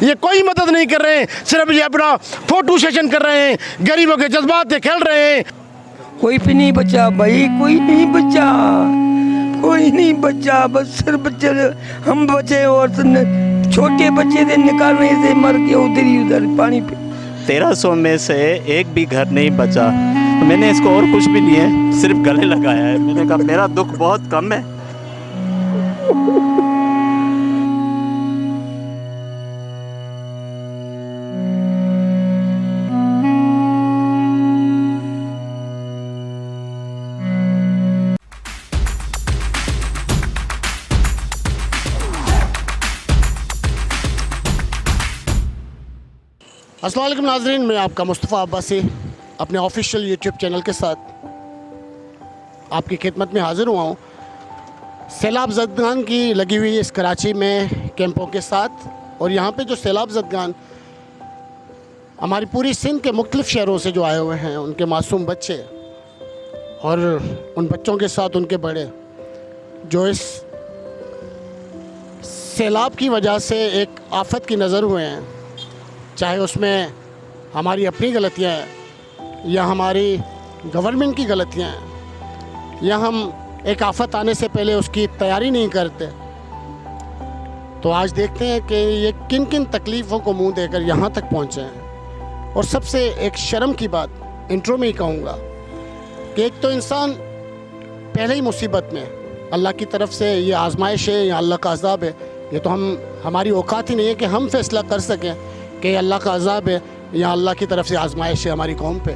ये कोई मदद नहीं कर रहे हैं, सिर्फ ये अपना फोटो सेशन कर रहे हैं, गरीबों के जज्बात से खेल रहे हैं। कोई भी नहीं बचा भाई, कोई नहीं बचा, कोई नहीं बचा। बस सिर्फ बच्चे हम बचे और छोटे बच्चे थे, निकालने से मर के उधर ही उधर पानी पे। 1300 में से एक भी घर नहीं बचा। मैंने इसको और कुछ भी नहीं है, सिर्फ गले लगाया है। मैंने कहा मेरा दुख बहुत कम है। अस्सलाम वालेकुम नाज़रीन, मैं आपका मुस्तफ़ा अब्बासी अपने ऑफिशियल यूट्यूब चैनल के साथ आपकी खिदमत में हाज़िर हुआ हूँ। सैलाब ज़दगान की लगी हुई इस कराची में कैंपों के साथ, और यहाँ पे जो सैलाब ज़दगान हमारी पूरी सिंध के मुख्तलिफ़ शहरों से जो आए हुए हैं, उनके मासूम बच्चे और उन बच्चों के साथ उनके बड़े, जो इस सैलाब की वजह से एक आफत की नज़र हुए हैं, चाहे उसमें हमारी अपनी गलतियाँ हैं या हमारी गवर्नमेंट की गलतियाँ हैं, या हम एक आफत आने से पहले उसकी तैयारी नहीं करते। तो आज देखते हैं कि ये किन किन तकलीफ़ों को मुंह देकर यहाँ तक पहुँचे हैं। और सबसे एक शर्म की बात इंट्रो में ही कहूँगा कि एक तो इंसान पहले ही मुसीबत में, अल्लाह की तरफ से ये आजमाइश है या अल्लाह का अज़ाब है, ये तो हमारी औकात ही नहीं है कि हम फैसला कर सकें कि अल्लाह का अज़ाब है या अल्लाह की तरफ से आजमाइश है हमारी कौम पे।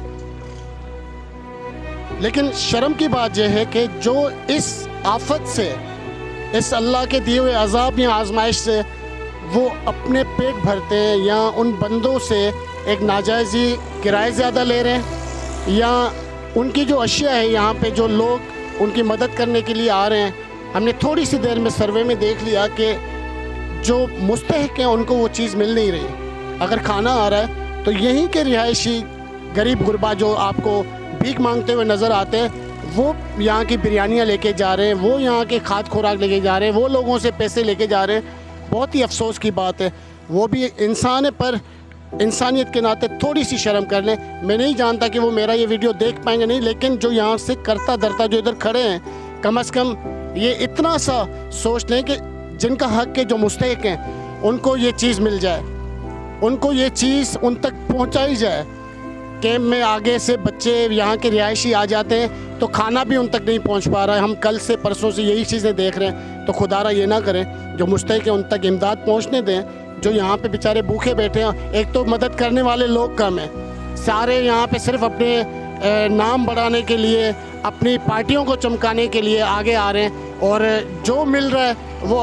लेकिन शर्म की बात यह है कि जो इस आफत से, इस अल्लाह के दिए हुए अज़ाब या आजमाइश से वो अपने पेट भरते हैं, या उन बंदों से एक नाजायज़ी किराए ज़्यादा ले रहे हैं, या उनकी जो अशिया है यहाँ पे जो लोग उनकी मदद करने के लिए आ रहे हैं। हमने थोड़ी सी देर में सर्वे में देख लिया कि जो मुस्तहिक हैं उनको वो चीज़ मिल नहीं रही। अगर खाना आ रहा है तो यहीं के रिहायशी गरीब गुरबा जो आपको भीख मांगते हुए नज़र आते हैं, वो यहाँ की बिरयानियाँ लेके जा रहे हैं, वो यहाँ के खाद खुराक लेके जा रहे हैं, वो लोगों से पैसे लेके जा रहे हैं। बहुत ही अफसोस की बात है। वो भी इंसान है, पर इंसानियत के नाते थोड़ी सी शर्म कर लें। मैं नहीं जानता कि वो मेरा ये वीडियो देख पाएंगे नहीं, लेकिन जो यहाँ से करता धरता जो इधर खड़े हैं, कम अज़ कम ये इतना सा सोच लें कि जिनका हक़ के जो मुस्तहिक हैं उनको ये चीज़ मिल जाए, उनको ये चीज़ उन तक पहुंचाई जाए। कैंप में आगे से बच्चे यहाँ के रिहायशी आ जाते हैं तो खाना भी उन तक नहीं पहुंच पा रहा है। हम कल से परसों से यही चीज़ें देख रहे हैं। तो खुदारा ये ना करें, जो मुस्तहिक है उन तक इमदाद पहुँचने दें। जो यहाँ पे बेचारे भूखे बैठे हैं, एक तो मदद करने वाले लोग कम हैं, सारे यहाँ पे सिर्फ अपने नाम बढ़ाने के लिए, अपनी पार्टियों को चमकाने के लिए आगे आ रहे हैं, और जो मिल रहा है वो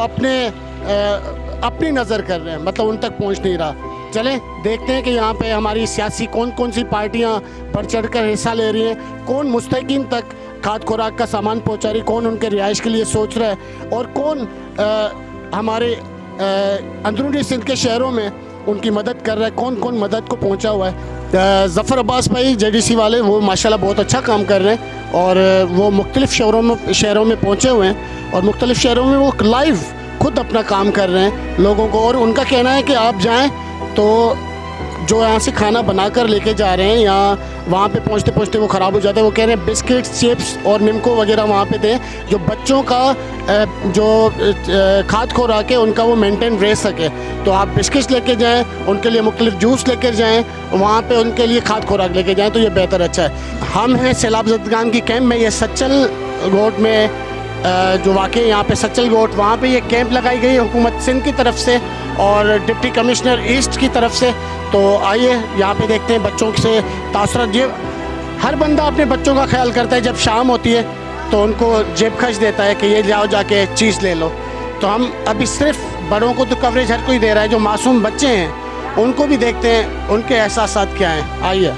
अपनी नज़र कर रहे हैं, मतलब उन तक पहुँच नहीं रहा। चलें देखते हैं कि यहाँ पे हमारी सियासी कौन कौन सी पार्टियाँ बढ़ चढ़ कर हिस्सा ले रही हैं, कौन मुस्तहिकीन तक खाद खुराक का सामान पहुँचा रही, कौन उनके रिहाइश के लिए सोच रहा है, और कौन हमारे अंदरूनी सिंध के शहरों में उनकी मदद कर रहा है, कौन कौन मदद को पहुँचा हुआ है। ज़फ़र अब्बास भाई JDC वाले, वो माशाल्लाह बहुत अच्छा काम कर रहे हैं, और वो मुख्तलिफ़ शहरों में पहुँचे हुए हैं, और मुख्तलिफ़ शहरों में वो लाइव खुद अपना काम कर रहे हैं लोगों को। और उनका कहना है कि आप जाएँ तो जो यहाँ से खाना बनाकर लेके जा रहे हैं, या वहाँ पे पहुँचते पहुँचते वो ख़राब हो जाता है, वो कह रहे हैं बिस्किट्स, चिप्स और निमको वगैरह वहाँ पे दें, जो बच्चों का जो खाद खुराक है उनका वो मेंटेन रह सके। तो आप बिस्किट्स लेके जाएं, उनके लिए मुख्तलिफ जूस लेकर जाएं, वहाँ पे उनके लिए खाद खुराक लेके जाएं, तो ये बेहतर अच्छा है। हम हैं सैलाब ज़दगान की कैंप में, ये सच्चल गोट में जो वाक़ई यहाँ पे सच्चल गोट, वहाँ पे ये कैंप लगाई गई हुकूमत सिंध की तरफ से और डिप्टी कमिश्नर ईस्ट की तरफ से। तो आइए यहाँ पे देखते हैं बच्चों से तासुरात। ये हर बंदा अपने बच्चों का ख्याल करता है, जब शाम होती है तो उनको जेब खर्च देता है कि ये जाओ जाके चीज़ ले लो। तो हम अभी सिर्फ बड़ों को तो कवरेज हर कोई दे रहा है, जो मासूम बच्चे हैं उनको भी देखते हैं, उनके एहसासात क्या हैं। आइए।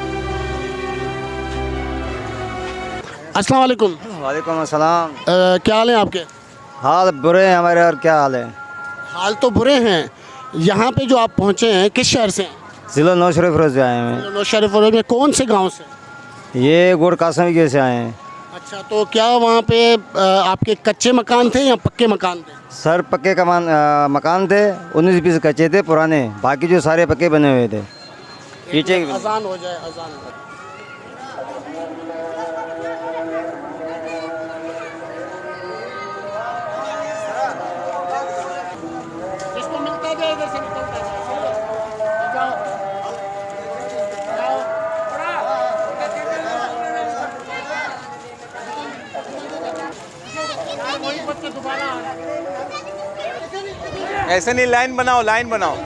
अस्सलाम वालेकुम। वालेकुम अस्सलाम। क्या हाल है आपके? हाल बुरे हैं हमारे, और क्या हाल है? हाल तो बुरे हैं। यहाँ पे जो आप पहुँचे हैं किस शहर से हैं? ज़िला नौशरीफ रोज़ से आए हैं। नौशरीफ रोज़ में कौन से गांव से? ये गोड़ कासमी के से आए हैं। अच्छा, तो क्या वहाँ पे आपके कच्चे मकान थे या पक्के मकान थे? सर पक्के मकान थे, 19-20 कच्चे थे पुराने, बाकी जो सारे पक्के बने हुए थे। नीचे अजान हो जाए, अजान हो जाए। जिसको मिलता है इधर से निकलता है। जाओ। जाओ। यार वही बच्चे दोबारा आ रहे हैं। ऐसे नहीं, लाइन बनाओ, लाइन बनाओ।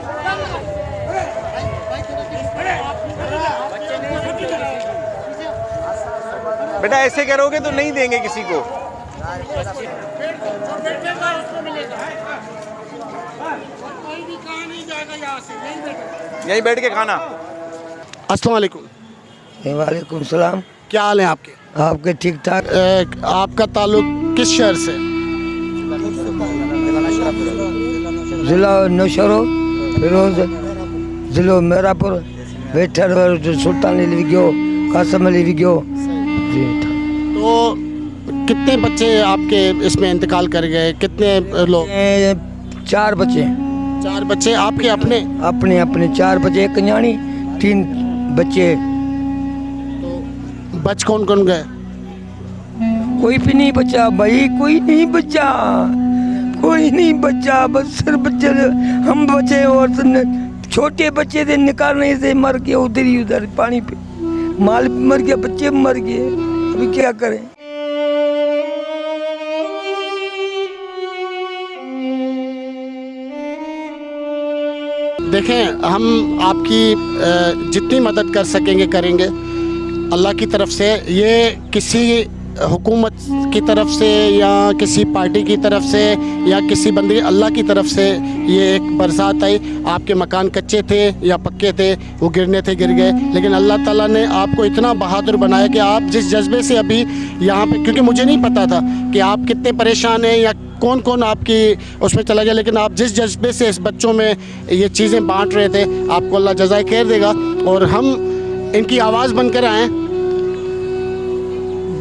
बेटा ऐसे करोगे तो नहीं देंगे किसी को। यहीं बैठ के खाना। अस्सलाम वालेकुम। वालेकुम सलाम। क्या हाल है आपके? आपके ठीक ठाक। आपका ताल्लुक किस शहर से? जिला नौशहरो, फिरोज, जिलो मेरापुर, वेठर, सुल्तान अली विग्यो, कासम अली विग्यो। जी। तो कितने बच्चे आपके इसमें इंतकाल कर गए? कितने लोग? 4 बच्चे। 4 बच्चे आपके अपने? अपने अपने 4 बच्चे, एक न्याणी, 3 बच्चे। बच कौन कौन गए? कोई भी नहीं बचा भाई, कोई नहीं बचा, कोई नहीं बचा। बस सिर्फ बच्चे हम बचे और छोटे बच्चे थे, निकालने से मर गए उधर ही उधर पानी पे। माल भी मर गया, बच्चे भी मर गए। अभी क्या करें? देखें, हम आपकी जितनी मदद कर सकेंगे करेंगे अल्लाह की तरफ से। ये किसी हुकूमत की तरफ से या किसी पार्टी की तरफ से या किसी बंदे, अल्लाह की तरफ से ये एक बरसात आई। आपके मकान कच्चे थे या पक्के थे, वो गिरने थे, गिर गए, लेकिन अल्लाह ताला ने आपको इतना बहादुर बनाया कि आप जिस जज्बे से अभी यहाँ पे, क्योंकि मुझे नहीं पता था कि आप कितने परेशान हैं या कौन कौन आपकी उसमें चला गया, लेकिन आप जिस जज्बे से इस बच्चों में ये चीज़ें बांट रहे थे, आपको अल्लाह जज़ाए खैर देगा। और हम इनकी आवाज़ बनकर आए।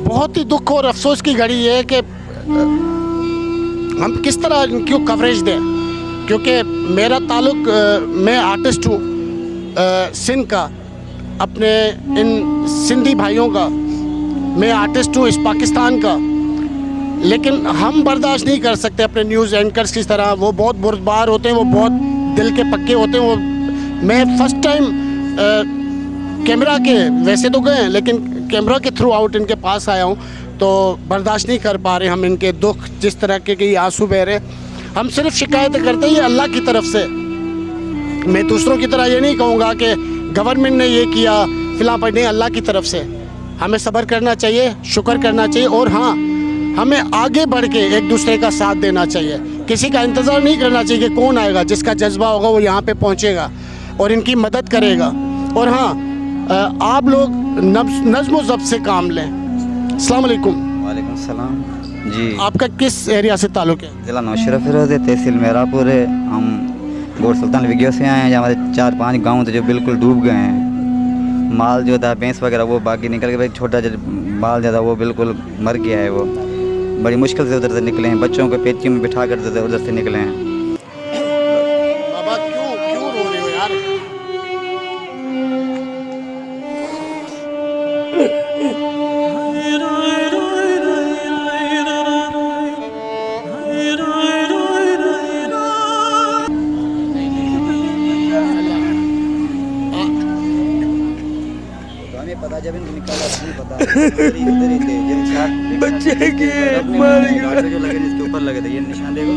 बहुत ही दुख और अफसोस की घड़ी है कि हम किस तरह इनकी कवरेज दें, क्योंकि मेरा ताल्लुक, मैं आर्टिस्ट हूँ सिंध का, अपने इन सिंधी भाइयों का मैं आर्टिस्ट हूँ, इस पाकिस्तान का। लेकिन हम बर्दाश्त नहीं कर सकते अपने न्यूज़ एंकर्स की तरह। वो बहुत बुरदबार होते हैं, वो बहुत दिल के पक्के होते हैं। वो मैं फ़र्स्ट टाइम कैमरा के, वैसे तो गए लेकिन कैमरा के थ्रू आउट इनके पास आया हूँ, तो बर्दाश्त नहीं कर पा रहे हम इनके दुख, जिस तरह के आंसू बह रहे। हम सिर्फ शिकायत करते हैं ये अल्लाह की तरफ से। मैं दूसरों की तरह ये नहीं कहूँगा कि गवर्नमेंट ने ये किया फिलहाल पर, नहीं, अल्लाह की तरफ से। हमें सब्र करना चाहिए, शुक्र करना चाहिए, और हाँ, हमें आगे बढ़ के एक दूसरे का साथ देना चाहिए। किसी का इंतज़ार नहीं करना चाहिए कि कौन आएगा, जिसका जज्बा होगा वो यहाँ पे पहुँचेगा और इनकी मदद करेगा। और हाँ, आप लोग नज़्म व ज़ब्त से काम लें। अस्सलाम वालेकुम। वालेकुम सलाम जी। आपका किस एरिया से ताल्लुक़ है? जिला नौशहरा फिरोज है, तहसील मेरापुर है। हम गोड़ सुल्तान विग्यो से आए हैं। जहाँ हमारे 4-5 गाँव थे जो बिल्कुल डूब गए हैं। माल जो था, भैंस वगैरह, वो बाकी निकल गए। छोटा जो माल जो था वो बिल्कुल मर गया है। वो बड़ी मुश्किल से उधर से निकले हैं। बच्चों को पेटियों में बिठा कर उधर से निकले हैं। बाबा क्यों रो रहे हो यार? पता जब इनको निकाला नहीं पता इधर ही थे जिन बच्चे के मर गए। जो लगे इसके ऊपर लगे थे, ये निशान देखो।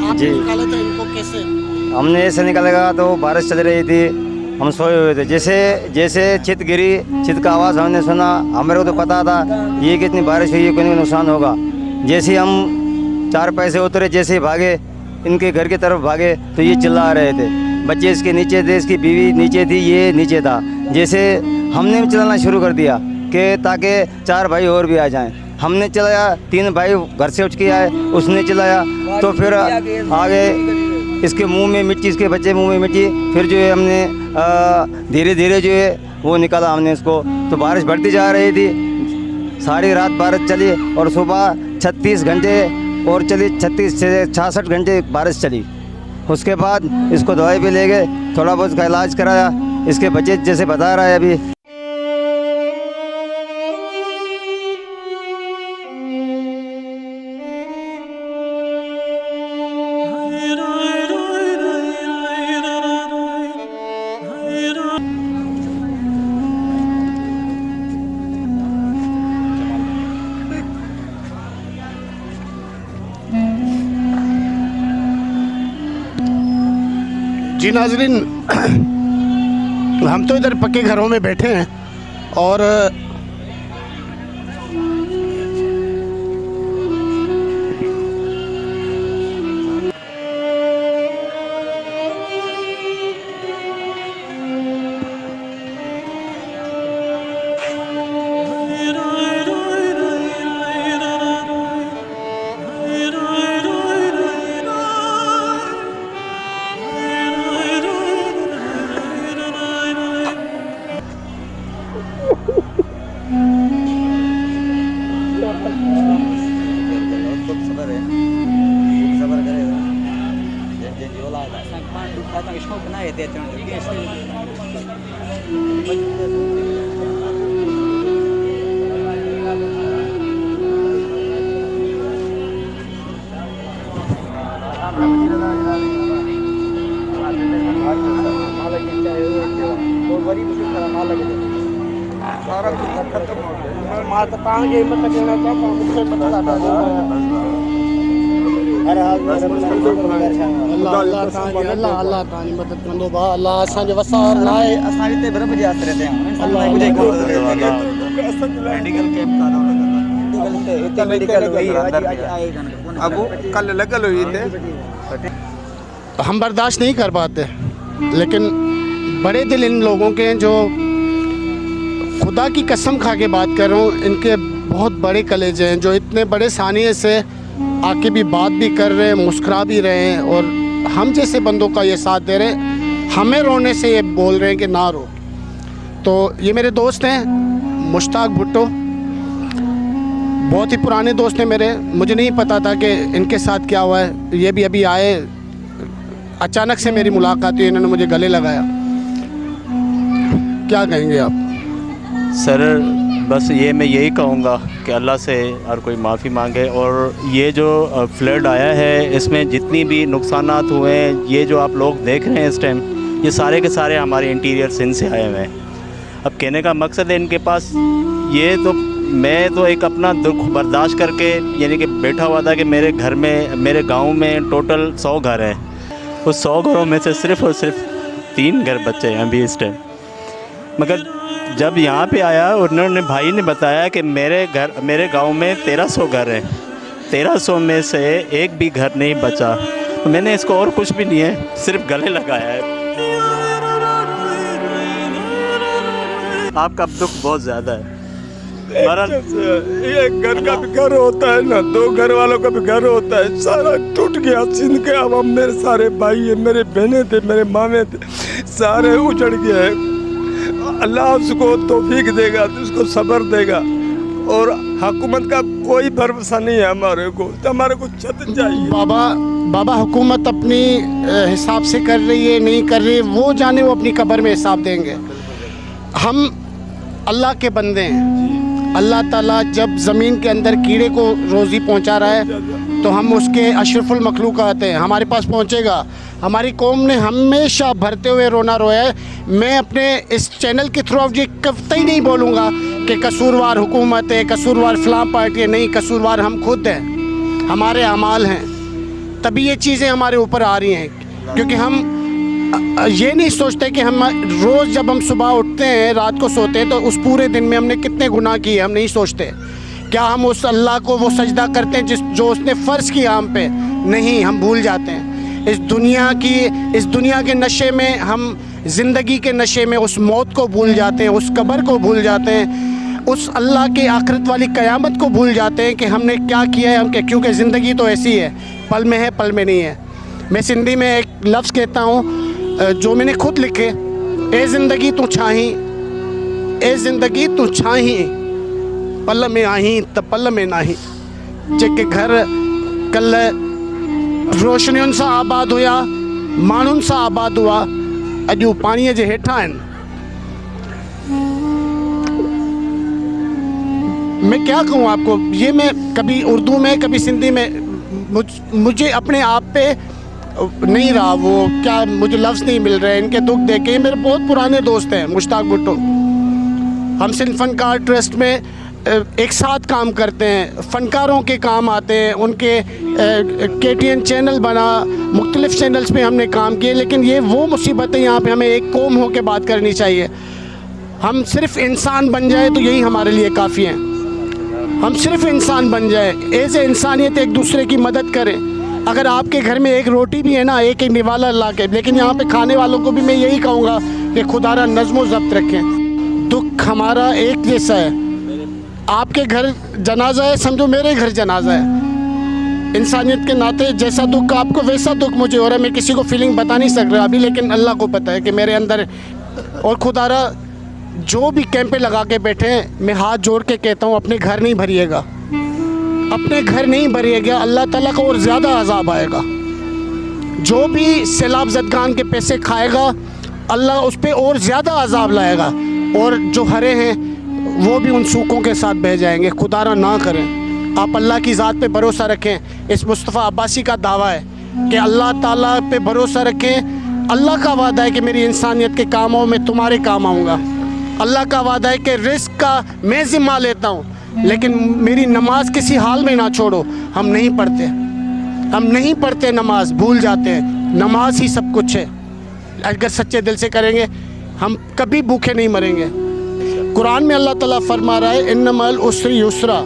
आपने निकाला था इनको कैसे? हमने ऐसे निकालेगा तो बारिश चल रही थी, हम सोए हुए थे। जैसे चित गिरी, चित का आवाज़ हमने सुना। हमारे को तो पता था ये कितनी बारिश हुई है, कोई नुकसान होगा। जैसे हम 4 पैसे उतरे, जैसे भागे इनके घर की तरफ भागे तो ये चिल्ला रहे थे। बच्चे इसके नीचे थे, इसकी बीवी नीचे थी, ये नीचे था। जैसे हमने भी चलाना शुरू कर दिया कि ताकि 4 भाई और भी आ जाएं। हमने चलाया, 3 भाई घर से उठ के आए, उसने चलाया, तो फिर आगे इसके मुंह में मिट्टी, इसके बच्चे मुंह में मिट्टी, फिर जो है हमने धीरे धीरे जो है वो निकाला हमने इसको। तो बारिश बढ़ती जा रही थी, सारी रात बारिश चली और सुबह 36 घंटे और चली, 36 से 66 घंटे बारिश चली। उसके बाद इसको दवाई भी ले गए, थोड़ा बहुत इसका इलाज कराया। इसके बच्चे जैसे बता रहा है अभी। जी नाजरीन, हम तो इधर पक्के घरों में बैठे हैं और अल्लाह तानी मदद कंदो भा, अल्लाह असांजे वसार लाए। असां हिते बराबरि याद रहते हैं। मेडिकल कैंप अब कल लगल हुई थे। हम बर्दाश्त नहीं कर पाते, लेकिन बड़े दिल इन लोगों के हैं जो खुदा की कसम खा के बात कर रहा हूँ, इनके बहुत बड़े कलेजे हैं जो इतने बड़े सानिए से आके भी बात भी कर रहे हैं, मुस्कुरा भी रहे हैं और हम जैसे बंदों का ये साथ दे रहे हैं। हमें रोने से ये बोल रहे हैं कि ना रो। तो ये मेरे दोस्त हैं मुश्ताक भुट्टो, बहुत ही पुराने दोस्त हैं मेरे। मुझे नहीं पता था कि इनके साथ क्या हुआ है। ये भी अभी आए, अचानक से मेरी मुलाकात हुई, इन्होंने मुझे गले लगाया। क्या कहेंगे आप? सर बस ये मैं यही कहूँगा कि अल्लाह से हर कोई माफ़ी मांगे। और ये जो फ्लड आया है, इसमें जितनी भी नुकसानात हुए हैं, ये जो आप लोग देख रहे हैं इस टाइम, ये सारे के सारे हमारे इंटीरियर सिंध से आए हुए हैं। अब कहने का मकसद है इनके पास ये, तो मैं तो एक अपना दुख बर्दाश्त करके यानी कि बैठा हुआ था कि मेरे घर में, मेरे गांव में टोटल 100 घर हैं। उस 100 घरों में से सिर्फ़ और सिर्फ 3 घर बचे हैं अभी इस टाइम। मगर जब यहाँ पे आया, उन्होंने भाई ने बताया कि मेरे गांव में 1300 घर हैं, 1300 में से एक भी घर नहीं बचा। तो मैंने इसको और कुछ भी नहीं है, सिर्फ गले लगाया है। आपका दुख बहुत ज़्यादा है। एक घर का भी घर होता है ना, 2 घर वालों का भी घर होता है, सारा टूट गया सिंध के। अब मेरे सारे भाई है, मेरे बहनें थे, मेरे मामे थे, सारे उजड़ गए। अल्लाह उसको तौफीक देगा, उसको सब्र देगा। और हुकूमत का कोई भरोसा नहीं है हमारे को, तो हमारे को छत चाहिए। बाबा हुकूमत अपनी हिसाब से कर रही है, नहीं कर रही है, वो जाने, वो अपनी कब्र में हिसाब देंगे। हम अल्लाह के बंदे हैं। अल्लाह ताला जब ज़मीन के अंदर कीड़े को रोज़ी पहुंचा रहा है, तो हम उसके अशरफुल मखलूक़ात हैं, हमारे पास पहुंचेगा। हमारी कौम ने हमेशा भरते हुए रोना रोया है। मैं अपने इस चैनल के थ्रू अब ये कतई नहीं बोलूँगा कि कसूरवार हुकूमत है, कसूरवार फ़लाँ पार्टी है। नहीं, कसूरवार हम खुद हैं, हमारे अमाल हैं, तभी ये चीज़ें हमारे ऊपर आ रही हैं। क्योंकि हम ये नहीं सोचते कि हम रोज़ जब हम सुबह उठते हैं, रात को सोते हैं, तो उस पूरे दिन में हमने कितने गुनाह किए हम नहीं सोचते। क्या हम उस अल्लाह को वो सजदा करते हैं जो उसने फ़र्ज़ किया हम पे? नहीं, हम भूल जाते हैं। इस दुनिया के नशे में हम ज़िंदगी के नशे में उस मौत को भूल जाते हैं, उस कब्र को भूल जाते हैं, उस अल्लाह के आखिरत वाली क़यामत को भूल जाते हैं कि हमने क्या किया है। क्योंकि ज़िंदगी तो ऐसी है, पल में है पल में नहीं है। मैं सिंधी में एक लफ्ज़ कहता हूँ जो मैंने खुद लिखे, ए ज़िंदगी तू छाहीं, ए ज़िंदगी तू छाहीं, पल में आहीं त पल में नाही। जेके घर कल रोशनियुनि सां आबाद हुआ, माण्हुनि सां आबाद हुआ, अॼु पाणीअ जे हेठां आहिनि। मैं क्या कहूँ आपको, ये मैं कभी उर्दू में कभी सिंधी में मुझे अपने आप पे नहीं रहा वो, क्या मुझे लफ्ज़ नहीं मिल रहे इनके दुख देख के। मेरे बहुत पुराने दोस्त हैं, मुश्ताक भुट्टो, हम सिंध फनकार ट्रस्ट में एक साथ काम करते हैं, फ़नकारों के काम आते हैं, उनके KTN चैनल बना, मुख्तलिफ़ चैनल्स पे हमने काम किए। लेकिन ये वो मुसीबतें यहाँ पे हमें एक कौम हो के बात करनी चाहिए। हम सिर्फ़ इंसान बन जाए तो यही हमारे लिए काफ़ी है। हम सिर्फ़ इंसान बन जाए, एज़ ए इंसानियत एक दूसरे की मदद करें। अगर आपके घर में एक रोटी भी है ना, एक निवाला ला के, लेकिन यहाँ पे खाने वालों को भी मैं यही कहूँगा कि खुदारा नज़्म ज़ब्त रखें। दुख हमारा एक जैसा है, आपके घर जनाजा है, समझो मेरे घर जनाजा है। इंसानियत के नाते जैसा दुख आपको वैसा दुख मुझे हो रहा है। मैं किसी को फीलिंग बता नहीं सक रहा अभी, लेकिन अल्लाह को पता है कि मेरे अंदर। और खुदारा जो भी कैंपें लगा के बैठे हैं, मैं हाथ जोड़ के कहता हूँ अपने घर नहीं भरिएगा, अपने घर नहीं भरिएगा, अल्लाह ताला का और ज़्यादा अजाब आएगा। जो भी सैलाब ज़दगान के पैसे खाएगा, अल्लाह उस पर और ज़्यादा अजाब लाएगा। और जो हरे हैं वो भी उन सूखों के साथ बह जाएंगे। खुदारा ना करें, आप अल्लाह की ज़ात पे भरोसा रखें। इस मुस्तफ़ा अब्बासी का दावा है कि अल्लाह ताला पे भरोसा रखें। अल्लाह का वादा है कि मेरी इंसानियत के कामों में तुम्हारे काम आऊँगा। अल्लाह का वादा है कि रिस्क का मैं ज़िम्मा लेता हूँ, लेकिन मेरी नमाज किसी हाल में ना छोड़ो। हम नहीं पढ़ते नमाज, भूल जाते हैं। नमाज ही सब कुछ है। अगर सच्चे दिल से करेंगे हम कभी भूखे नहीं मरेंगे। कुरान में अल्लाह ताला फरमा रहा है इन्नमल उसरी युसरा,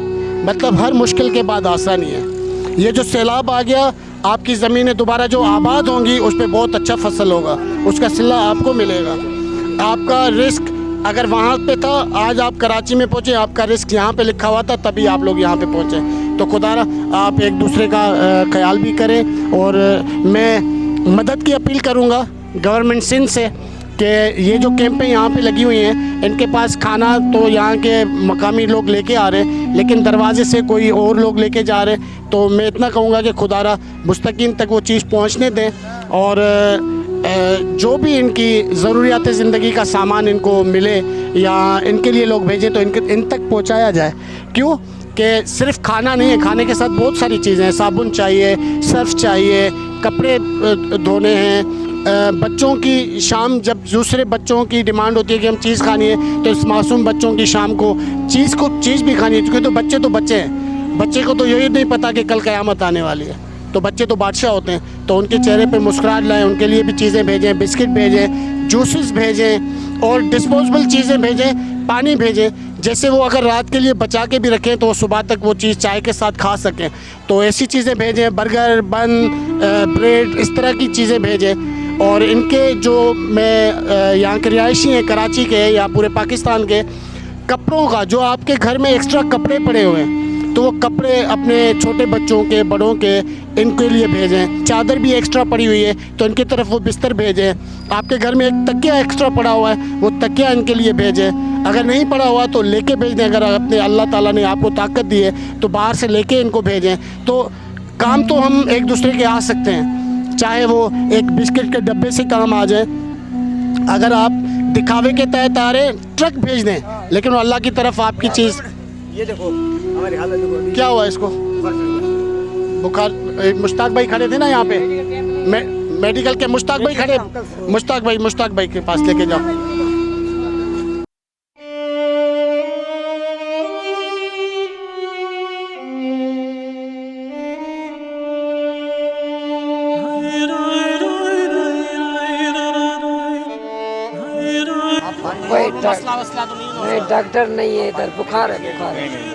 मतलब हर मुश्किल के बाद आसानी है। ये जो सैलाब आ गया, आपकी ज़मीनें दोबारा जो आबाद होंगी उस पर बहुत अच्छा फसल होगा, उसका सिला आपको मिलेगा। आपका रिस्क अगर वहाँ पे था, आज आप कराची में पहुँचे, आपका रिस्क यहाँ पे लिखा हुआ था, तभी आप लोग यहाँ पे पहुँचे। तो खुदारा आप एक दूसरे का ख्याल भी करें। और मैं मदद की अपील करूँगा गवर्नमेंट सिंध से कि ये जो कैंपें यहाँ पे लगी हुई हैं, इनके पास खाना तो यहाँ के मकामी लोग लेके आ रहे हैं, लेकिन दरवाजे से कोई और लोग लेके जा रहे हैं। तो मैं इतना कहूँगा कि खुदारा मुस्तकीम तक वो चीज़ पहुँचने दें, और जो भी इनकी ज़रूरियात ज़िंदगी का सामान इनको मिले या इनके लिए लोग भेजें तो इन तक पहुँचाया जाए। क्यों कि सिर्फ खाना नहीं है, खाने के साथ बहुत सारी चीज़ें हैं। साबुन चाहिए, सर्फ चाहिए, कपड़े धोने हैं। बच्चों की शाम, जब दूसरे बच्चों की डिमांड होती है कि हम चीज़ खानी है, तो इस मासूम बच्चों की शाम को चीज़ भी खानी है। क्योंकि तो बच्चे हैं, बच्चे को तो यही नहीं पता कि कल क़यामत आने वाली है। तो बच्चे तो बादशाह होते हैं, तो उनके चेहरे पे मुस्कुराहट लाएं, उनके लिए भी चीज़ें भेजें, बिस्किट भेजें, जूसेस भेजें और डिस्पोजेबल चीज़ें भेजें, पानी भेजें। जैसे वो अगर रात के लिए बचा के भी रखें तो वो सुबह तक वो चीज़ चाय के साथ खा सकें, तो ऐसी चीज़ें भेजें। बर्गर, बन, ब्रेड, इस तरह की चीज़ें भेजें। और इनके जो मैं यहाँ के रिहायशी हैं, कराची के या पूरे पाकिस्तान के, कपड़ों का जो आपके घर में एक्स्ट्रा कपड़े पड़े हुए हैं, तो वो कपड़े अपने छोटे बच्चों के, बड़ों के, इनके लिए भेजें। चादर भी एक्स्ट्रा पड़ी हुई है तो इनकी तरफ वो बिस्तर भेजें। आपके घर में एक तकिया एक्स्ट्रा पड़ा हुआ है, वो तकिया इनके लिए भेजें। अगर नहीं पड़ा हुआ तो लेके भेज दें। अगर अपने अल्लाह ताला ने आपको ताकत दी है तो बाहर से लेके इनको भेजें। तो काम तो हम एक दूसरे के आ सकते हैं, चाहे वो एक बिस्किट के डब्बे से काम आ जाए। अगर आप दिखावे के तहत आ रहे, ट्रक भेज दें, लेकिन वो अल्लाह की तरफ आपकी चीज़। ये देखो हमारी हालत देखो, क्या हुआ इसको? बुखार। मुश्ताक भाई खड़े थे ना यहाँ पे, मेडिकल के मुश्ताक भाई खड़े, मुश्ताक भाई के पास लेके जाओ। नहीं, डॉक्टर नहीं है इधर, बुखार है, बुखार है।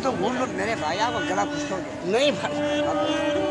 तो मेरे भाई आपको गला खुश हो गया नहीं भाई।